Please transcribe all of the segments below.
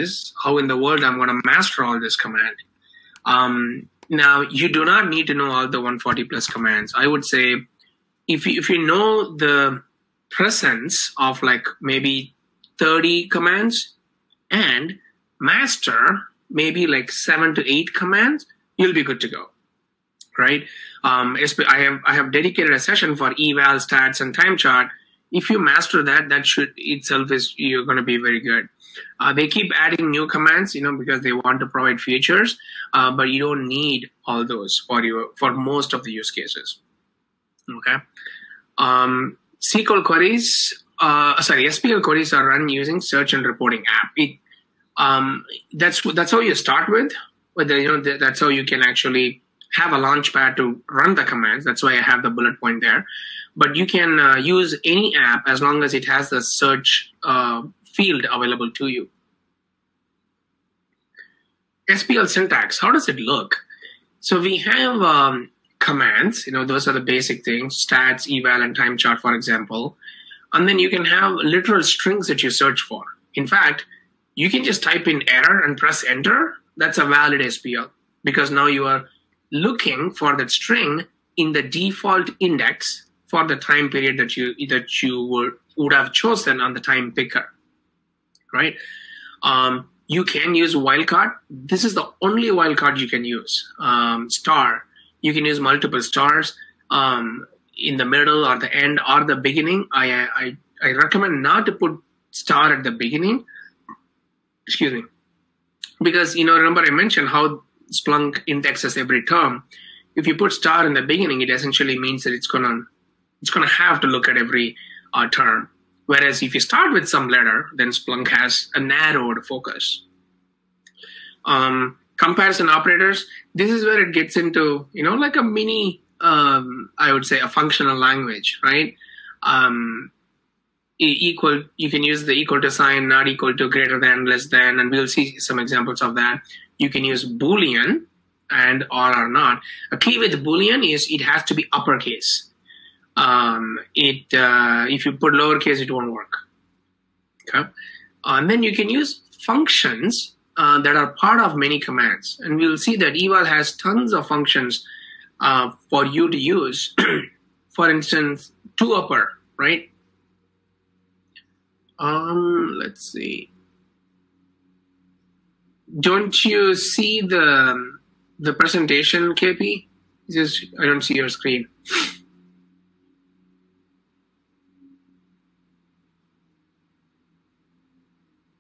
is how in the world I'm going to master all this command. Now, you do not need to know all the 140 plus commands. I would say if you know the presence of like maybe 30 commands and master maybe like 7 to 8 commands, you'll be good to go, right? I have dedicated a session for eval, stats, and time chart. If you master that, that should itself is you're going to be very good. They keep adding new commands, because they want to provide features, but you don't need all those for most of the use cases. Okay. SQL queries, SPL queries are run using search and reporting app. That's how you start with. But that's how you can actually have a launchpad to run the commands. That's why I have the bullet point there. But you can use any app as long as it has the search field available to you. SPL syntax, how does it look? So we have commands, those are the basic things, stats, eval, and time chart, for example. And then you can have literal strings that you search for. In fact, you can just type in error and press enter. That's a valid SPL because now you are looking for that string in the default index for the time period that you would have chosen on the time picker, right? You can use wildcard. This is the only wildcard you can use. Star. You can use multiple stars in the middle or the end or the beginning. I recommend not to put star at the beginning. Excuse me. Because, remember I mentioned how Splunk indexes every term. If you put star in the beginning, it essentially means that it's gonna have to look at every term. Whereas if you start with some letter, then Splunk has a narrowed focus. Comparison operators, this is where it gets into, like a mini, I would say a functional language, right? Equal, you can use the equal to sign, not equal to, greater than, less than, and we'll see some examples of that. You can use Boolean and or not. A key with Boolean is it has to be uppercase. If you put lowercase, it won't work. Okay, and then you can use functions that are part of many commands, and we'll see that eval has tons of functions for you to use. For instance, toUpper, right? Let's see. Don't you see the presentation, KP? I don't see your screen.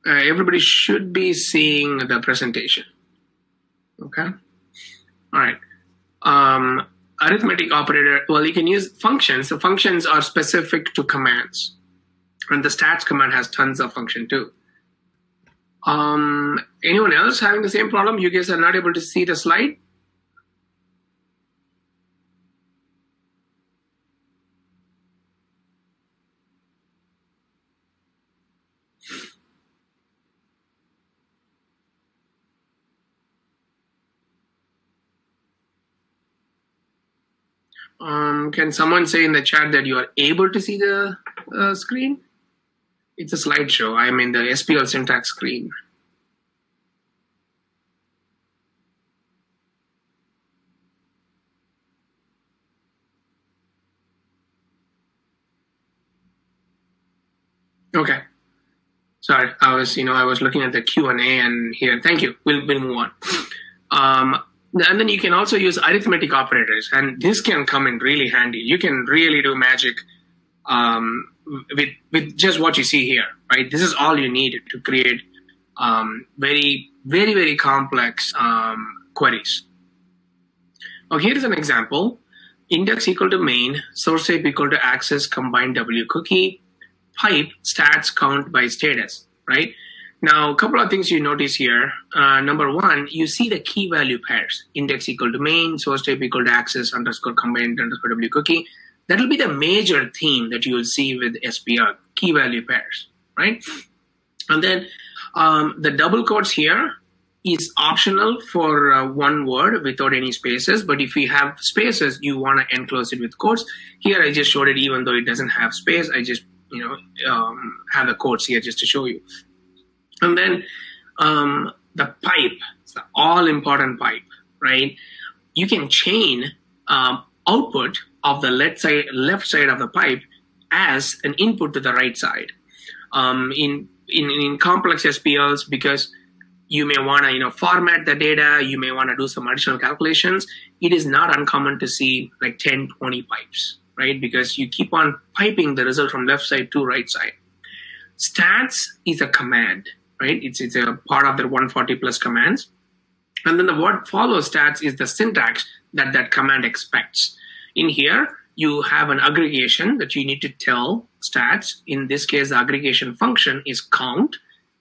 Everybody should be seeing the presentation. Okay. All right. Arithmetic operator. Well, you can use functions. The functions are specific to commands, and the stats command has tons of function too. Anyone else having the same problem? You guys are not able to see the slide? Can someone say in the chat that you are able to see the screen? It's a slideshow. I'm in the SPL Syntax screen. Okay. Sorry, I was looking at the Q&A and here. Thank you. We'll move on. And then you can also use arithmetic operators, and this can come in really handy. You can really do magic with just what you see here, right? This is all you need to create very, very, very complex queries. Okay, here's an example. Index equal to main, source type equal to access combined W cookie, pipe stats count by status, right? Now, a couple of things you notice here. Number one, you see the key value pairs. Index equal to main, source type equal to access underscore combined underscore W cookie. That will be the major theme that you will see with SPL, key value pairs, right? And then the double quotes here is optional for one word without any spaces. But if you have spaces, you want to enclose it with quotes. Here, I just showed it even though it doesn't have space. I just have the quotes here just to show you. And then The pipe, it's the all-important pipe, right? You can chain output of the left side of the pipe as an input to the right side. In complex SPLs, because you may want to format the data, you may want to do some additional calculations, it is not uncommon to see like 10, 20 pipes, right? Because you keep on piping the result from left side to right side. Stats is a command, right? It's a part of the 140 plus commands. And then the what follows stats is the syntax that command expects. In here, you have an aggregation that you need to tell stats. In this case, the aggregation function is count.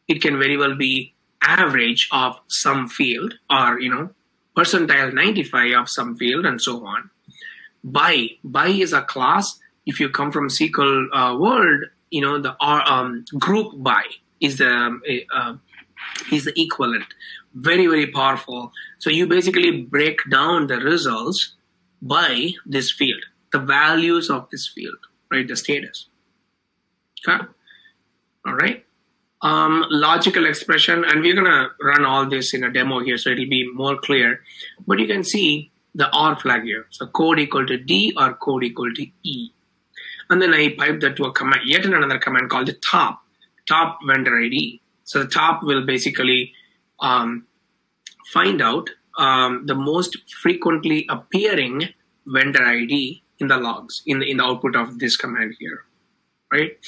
It can very well be average of some field, or percentile 95 of some field, and so on. By is a class. If you come from SQL world, the group by is the equivalent. Very, very powerful. So you basically break down the results by this field, the values of this field, right? The status. Okay. All right. Logical expression, and we're gonna run all this in a demo here, so it'll be more clear. But you can see the OR flag here. So code equal to D or code equal to E. And then I pipe that to a command, yet another command called the top vendor ID. So the top will basically find out the most frequently appearing vendor ID in the logs, in the output of this command here, right?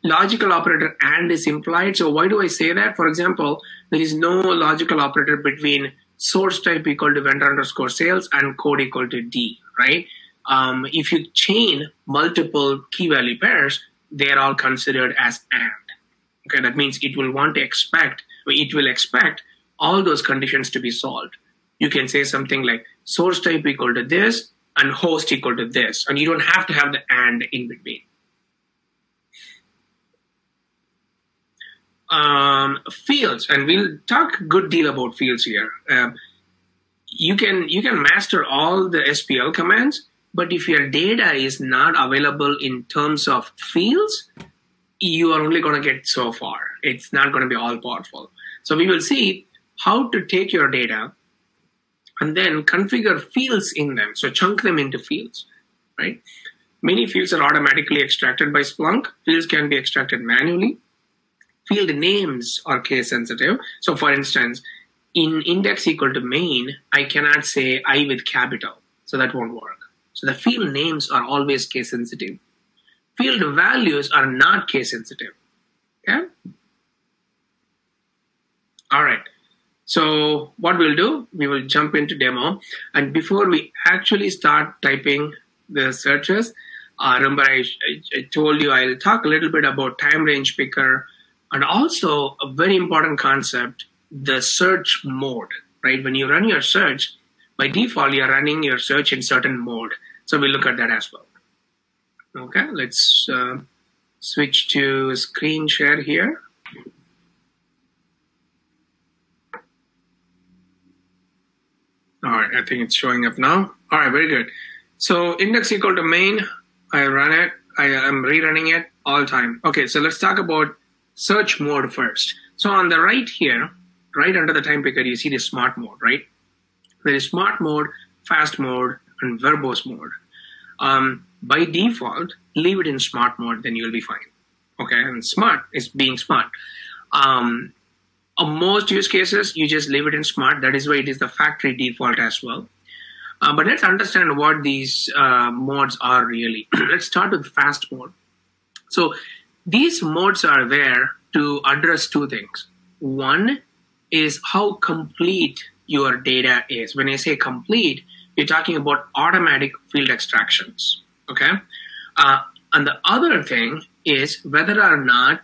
Logical operator AND is implied. So why do I say that? For example, there is no logical operator between source type equal to vendor underscore sales and code equal to D, right? If you chain multiple key value pairs, they are all considered as AND. Okay, that means it will expect all those conditions to be solved. You can say something like source type equal to this and host equal to this, and you don't have to have the AND in between. Fields, and we'll talk a good deal about fields here. You can master all the SPL commands, but if your data is not available in terms of fields, you are only going to get so far. It's not going to be all powerful. So we will see how to take your data and then configure fields in them. So chunk them into fields, right? Many fields are automatically extracted by Splunk. Fields can be extracted manually. Field names are case sensitive. So for instance, in index equal to main, I cannot say I with capital. So that won't work. So the field names are always case sensitive. Field values are not case sensitive. Okay? All right. So what we'll do, we will jump into demo. And before we actually start typing the searches, remember I told you I'll talk a little bit about time range picker, and also a very important concept, the search mode, right? When you run your search, by default, you're running your search in certain mode. So we'll look at that as well. Okay, let's switch to screen share here. All right, I think it's showing up now. All right, very good. So index equal to main, I run it. I am rerunning it all the time. Okay, so let's talk about search mode first. So on the right here, right under the time picker, you see the smart mode, right? There is smart mode, fast mode, and verbose mode. By default, leave it in smart mode, then you'll be fine. Okay, and smart is being smart. On most use cases, you just leave it in smart. That is why it is the factory default as well. But let's understand what these modes are really. Let's start with fast mode. So these modes are there to address two things. One is how complete your data is. When I say complete, you're talking about automatic field extractions. Okay? And the other thing is whether or not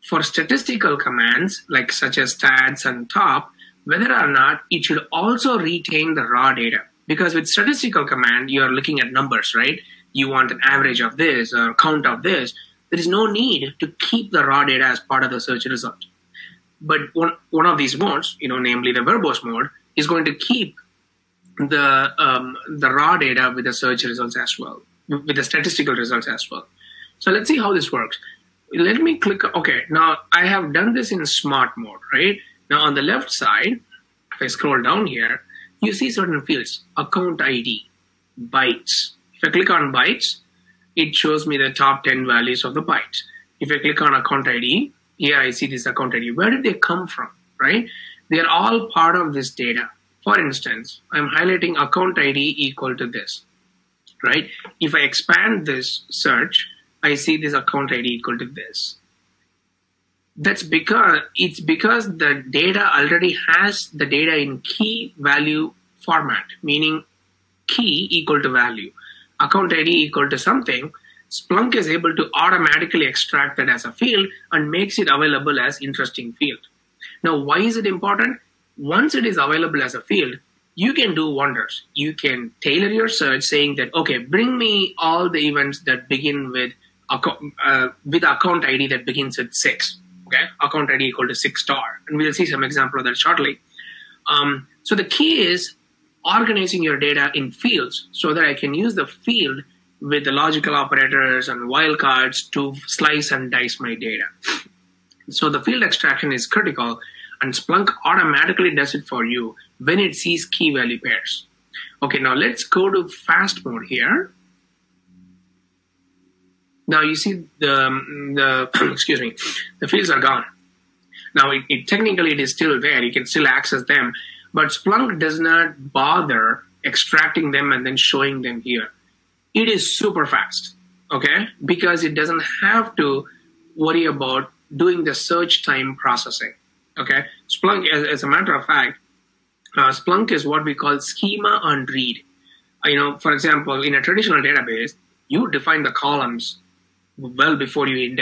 for statistical commands, like such as stats and top, whether or not it should also retain the raw data. Because with statistical command, you are looking at numbers, right? You want an average of this or count of this. There is no need to keep the raw data as part of the search result. But one of these modes, namely the verbose mode, is going to keep the raw data with the search results as well, with the statistical results as well. So let's see how this works. let me click. Okay, now I have done this in smart mode, right? Now on the left side, if I scroll down here, you see certain fields: account ID, bytes. If I click on bytes, it shows me the top 10 values of the bytes. If I click on account ID, here I see this account ID. Where did they come from, right? They are all part of this data. For instance, I'm highlighting account ID equal to this, right? If I expand this search, I see this account ID equal to this. That's because the data already has the data in key value format, meaning key equal to value, account ID equal to something. Splunk is able to automatically extract that as a field and makes it available as interesting field. Now, why is it important? Once it is available as a field, you can do wonders. You can tailor your search saying that, okay, bring me all the events that begin with account ID that begins with 6. Okay, account ID equal to 6 star. And we'll see some example of that shortly. So the key is organizing your data in fields so that I can use the field with the logical operators and wildcards to slice and dice my data. So the field extraction is critical, and Splunk automatically does it for you when it sees key value pairs. Okay, now let's go to fast mode here. Now you see the excuse me, the fields are gone. Now technically it is still there, you can still access them, but Splunk does not bother extracting them and then showing them here. It is super fast, okay? Because it doesn't have to worry about doing the search time processing, okay? Splunk, as a matter of fact, Splunk is what we call schema on read. For example, in a traditional database, you define the columns well before you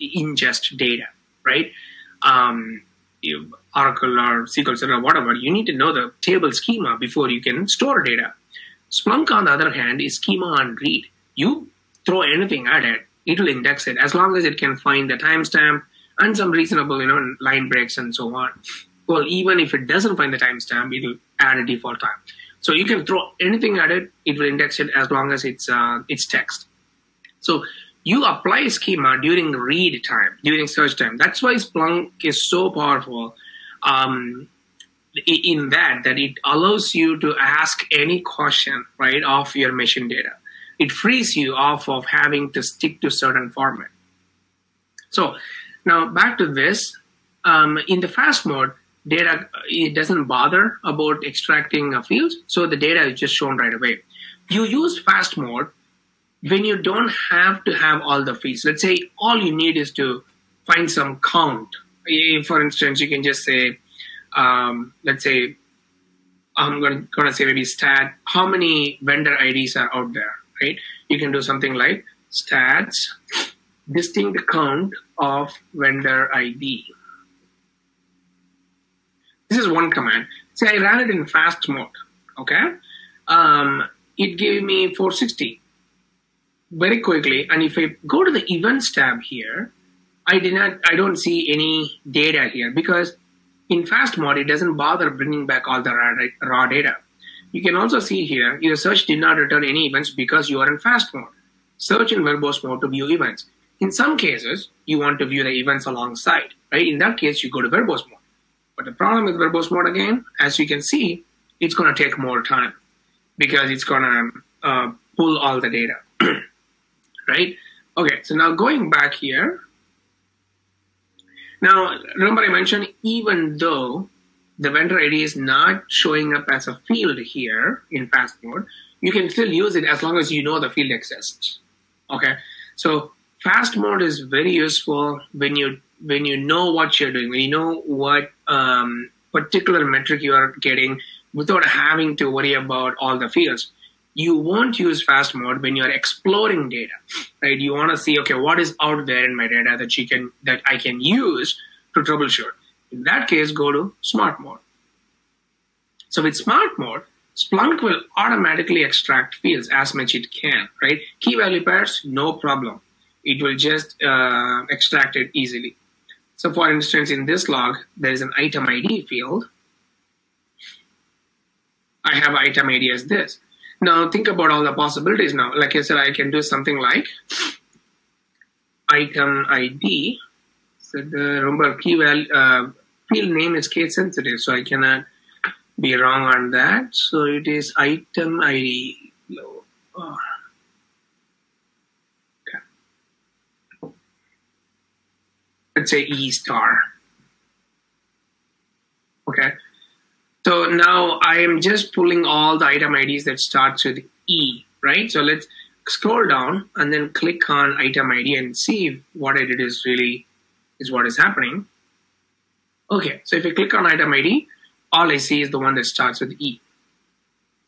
ingest data, right? Oracle or SQL Server, whatever, you need to know the table schema before you can store data. Splunk, on the other hand, is schema on read. You throw anything at it, it will index it as long as it can find the timestamp and some reasonable, line breaks and so on. Well, even if it doesn't find the timestamp, it will add a default time. So you can throw anything at it, it will index it as long as it's text. So you apply schema during read time, during search time. That's why Splunk is so powerful. In that it allows you to ask any question, right, of your machine data. It frees you off of having to stick to certain format. So now back to this. In the fast mode, data, it doesn't bother about extracting fields, so the data is just shown right away. You use fast mode when you don't have to have all the fields. Let's say all you need is to find some count. For instance, you can just say, let's say, I'm going to say maybe stat, how many vendor IDs are out there, right? You can do something like stats, distinct count of vendor ID. This is one command. Say I ran it in fast mode, okay? It gave me 460 very quickly. And if I go to the events tab here, I don't see any data here because in fast mode, it doesn't bother bringing back all the raw data. You can also see here, your search did not return any events because you are in fast mode. Search in verbose mode to view events. In some cases, you want to view the events alongside, right? In that case, you go to verbose mode. But the problem with verbose mode, again, as you can see, it's going to take more time because it's going to pull all the data, right? Okay, so now going back here. Now, remember I mentioned even though the vendor ID is not showing up as a field here in fast mode, you can still use it as long as you know the field exists. Okay, so fast mode is very useful when you know what you're doing, when you know what particular metric you are getting without having to worry about all the fields. You won't use fast mode when you're exploring data, right? You want to see, okay, what is out there in my data that I can use to troubleshoot. In that case, go to smart mode. So with smart mode, Splunk will automatically extract fields as much it can, right? Key value pairs, no problem. It will just extract it easily. So for instance, in this log, there is an item ID field. I have item ID as this. Now think about all the possibilities now. Like I said, I can do something like item ID. So remember, key value field name is case sensitive, so I cannot be wrong on that. So it is item ID. Oh. Okay. Let's say E star. Okay. So now I am just pulling all the item IDs that starts with E, right? So let's scroll down and then click on item ID and see if what I did is really is what is happening. Okay, so if I click on item ID, all I see is the one that starts with E.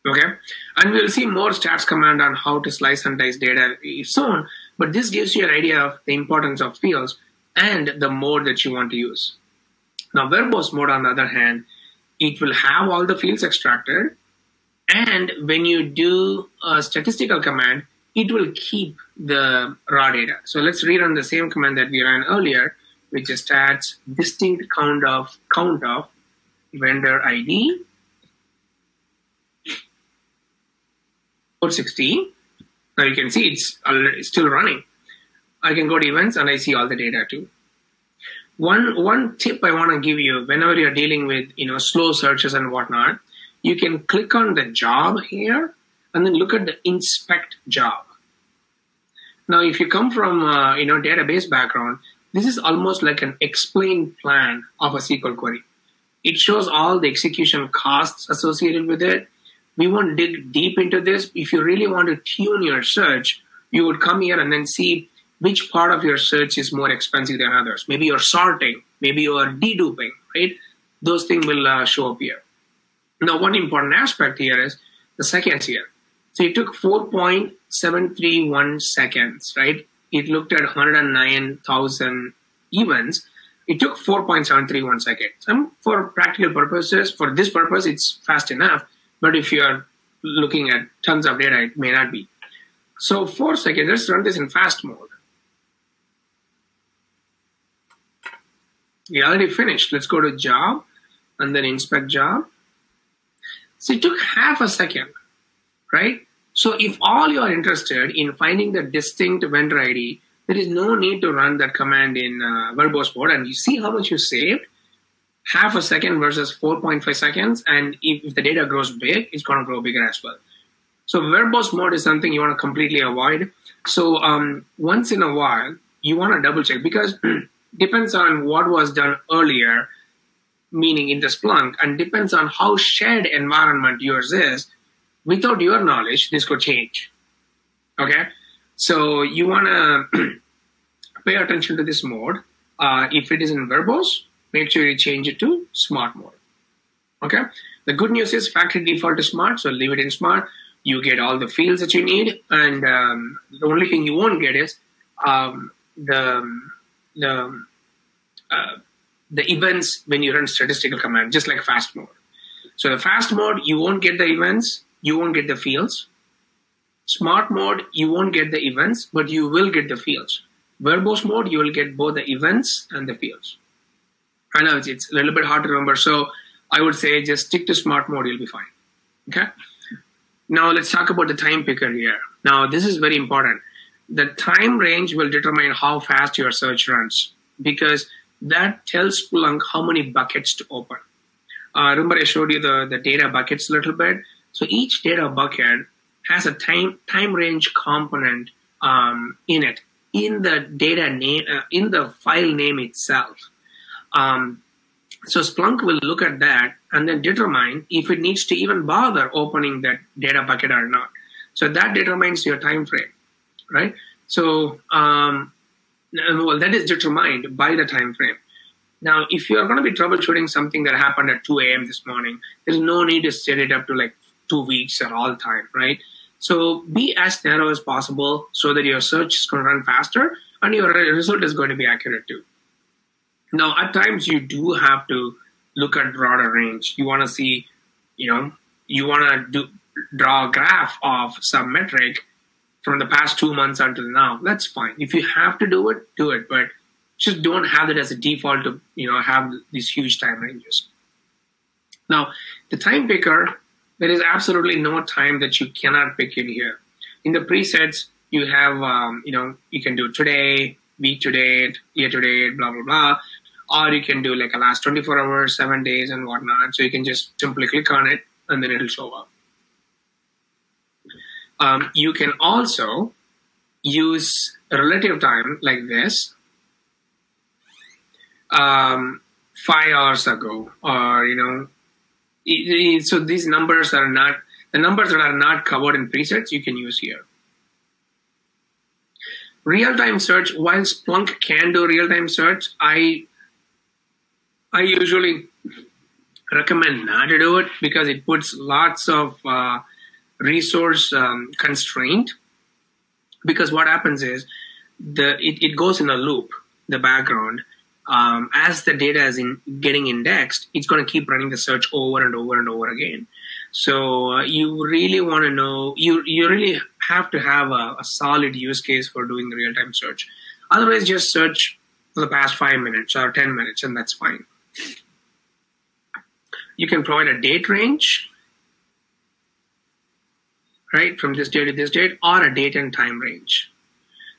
Okay, and we'll see more stats command on how to slice and dice data soon, but this gives you an idea of the importance of fields and the mode that you want to use. Now, verbose mode, on the other hand, it will have all the fields extracted, and when you do a statistical command, it will keep the raw data. So let's rerun the same command that we ran earlier, which is stats distinct count of vendor ID 460. Now you can see it's still running. I can go to events and I see all the data too. One tip I want to give you whenever you're dealing with slow searches and whatnot, you can click on the job here and then look at the inspect job. Now, if you come from database background, this is almost like an explained plan of a SQL query. It shows all the execution costs associated with it. We won't dig deep into this. If you really want to tune your search, you would come here and then see which part of your search is more expensive than others. Maybe you're sorting, maybe you're deduping, right? Those things will show up here. Now, one important aspect here is the seconds here. So it took 4.731 seconds, right? It looked at 109,000 events. It took 4.731 seconds. And for practical purposes, for this purpose, it's fast enough. But if you're looking at tons of data, it may not be. So 4 seconds, let's run this in fast mode. We already finished. Let's go to job and then inspect job. So it took half a second, right? So if all you are interested in finding the distinct vendor ID, there is no need to run that command in verbose mode. And you see how much you saved? Half a second versus 4.5 seconds. And if the data grows big, it's going to grow bigger as well. So verbose mode is something you want to completely avoid. So once in a while, you want to double check because depends on what was done earlier, meaning in the Splunk, and depends on how shared environment yours is. Without your knowledge, this could change. Okay? So you want to pay attention to this mode. If it is in verbose, make sure you change it to smart mode. Okay? The good news is factory default is smart, so leave it in smart. You get all the fields that you need, and the only thing you won't get is the events when you run statistical command, just like fast mode. So the fast mode, you won't get the events, you won't get the fields. Smart mode, you won't get the events, but you will get the fields. Verbose mode, you will get both the events and the fields. I know it's a little bit hard to remember, so I would say just stick to smart mode, you'll be fine. Okay? Now let's talk about the time picker here. Now this is very important. The time range will determine how fast your search runs because that tells Splunk how many buckets to open. Remember I showed you the data buckets a little bit. So each data bucket has a time range component in it, in the data name, in the file name itself. So Splunk will look at that and then determine if it needs to even bother opening that data bucket or not. So that determines your time frame, right? So well, that is determined by the time frame. Now, if you are going to be troubleshooting something that happened at 2 a.m. this morning, there's no need to set it up to like 2 weeks at all time, right? So be as narrow as possible so that your search is going to run faster and your result is going to be accurate too. Now, at times you do have to look at broader range. You want to see, you want to draw a graph of some metric from the past 2 months until now. That's fine. If you have to do it, but just don't have it as a default to, have these huge time ranges. Now, the time picker, there is absolutely no time that you cannot pick in here. In the presets, you have, you can do today, week to date, year to date, blah, blah, blah. Or you can do like a last 24 hours, 7 days and whatnot. So you can just simply click on it and then it'll show up. You can also use relative time like this 5 hours ago, or so these numbers are not the numbers that are not covered in presets. You can use here. Real-time search. While Splunk can do real-time search, I usually recommend not to do it because it puts lots of resource constraint. Because what happens is it goes in a loop, the background. As the data is getting indexed, it's going to keep running the search over and over and over again. So you really want to know, you really have to have a solid use case for doing real-time search. Otherwise, just search for the past 5 minutes or 10 minutes, and that's fine. You can provide a date range, right, from this date to this date, or a date and time range.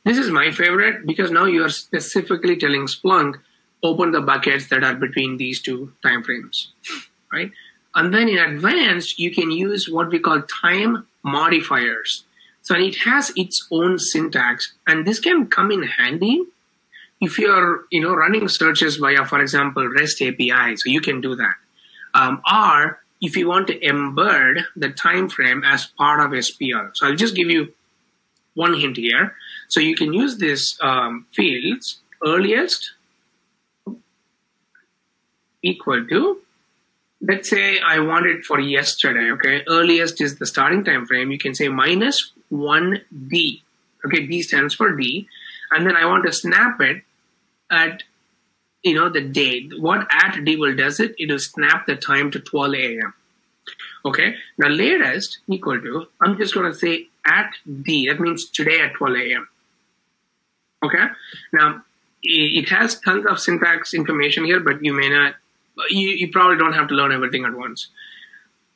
This is my favorite because now you are specifically telling Splunk, open the buckets that are between these two time frames, right? And then in advanced, you can use what we call time modifiers. So it has its own syntax, and this can come in handy if you're running searches via, for example, REST API. So you can do that. Or if you want to embed the time frame as part of SPL. So I'll just give you one hint here. So you can use this fields earliest equal to, let's say I want it for yesterday, okay? Earliest is the starting time frame. You can say minus 1D, okay? D stands for D. And then I want to snap it at, the date. What at D will does it? It will snap the time to 12 a.m. Okay? Now latest equal to, I'm just going to say at D. That means today at 12 a.m. Okay? Now, it has tons of syntax information here, but you may not, you probably don't have to learn everything at once.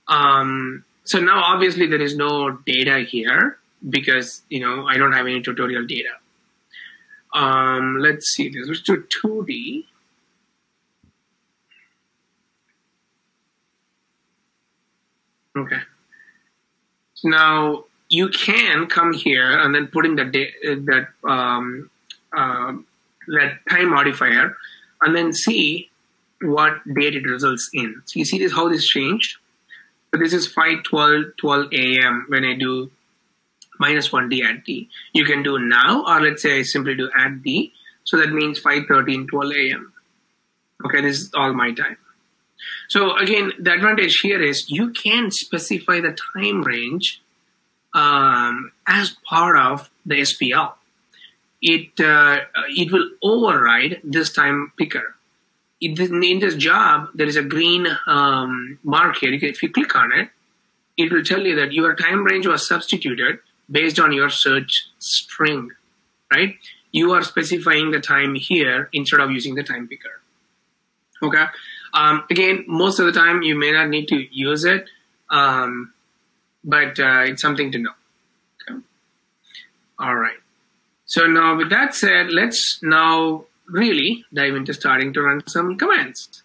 So now obviously there is no data here because, I don't have any tutorial data. Let's see this. Let's do 2D. Okay. So now you can come here and then put in that time modifier and then see what date it results in. So you see this, how this changed? So this is 5:12 a.m. when I do minus 1D at D. You can do now, or let's say I simply do at D. So that means 5:13:12 a.m. Okay, this is all my time. So again, the advantage here is you can specify the time range as part of the SPL. It will override this time picker. In this job, there is a green mark here. If you click on it, it will tell you that your time range was substituted based on your search string, right? You are specifying the time here instead of using the time picker. Okay. Again, most of the time you may not need to use it, but it's something to know. Okay. All right. So now with that said, let's now really dive into starting to run some commands.